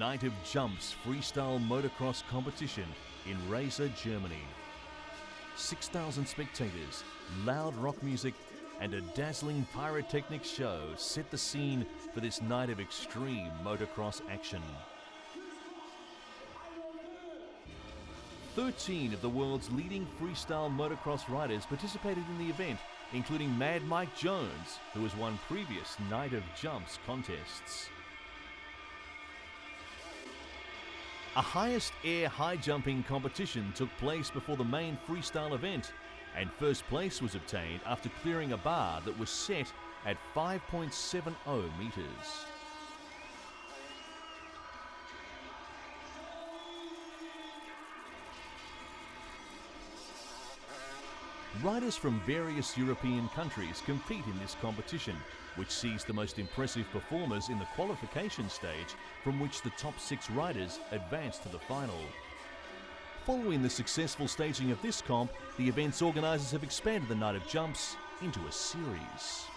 Night of Jumps freestyle motocross competition in Waterpolo, Germany. 6,000 spectators, loud rock music and a dazzling pyrotechnic show set the scene for this night of extreme motocross action. 13 of the world's leading freestyle motocross riders participated in the event, including Mad Mike Jones, who has won previous Night of Jumps contests. A highest air high jumping competition took place before the main freestyle event, and first place was obtained after clearing a bar that was set at 5.70 meters. Riders from various European countries compete in this competition, which sees the most impressive performers in the qualification stage, from which the top 6 riders advance to the final. Following the successful staging of this comp, the event's organisers have expanded the Night of Jumps into a series.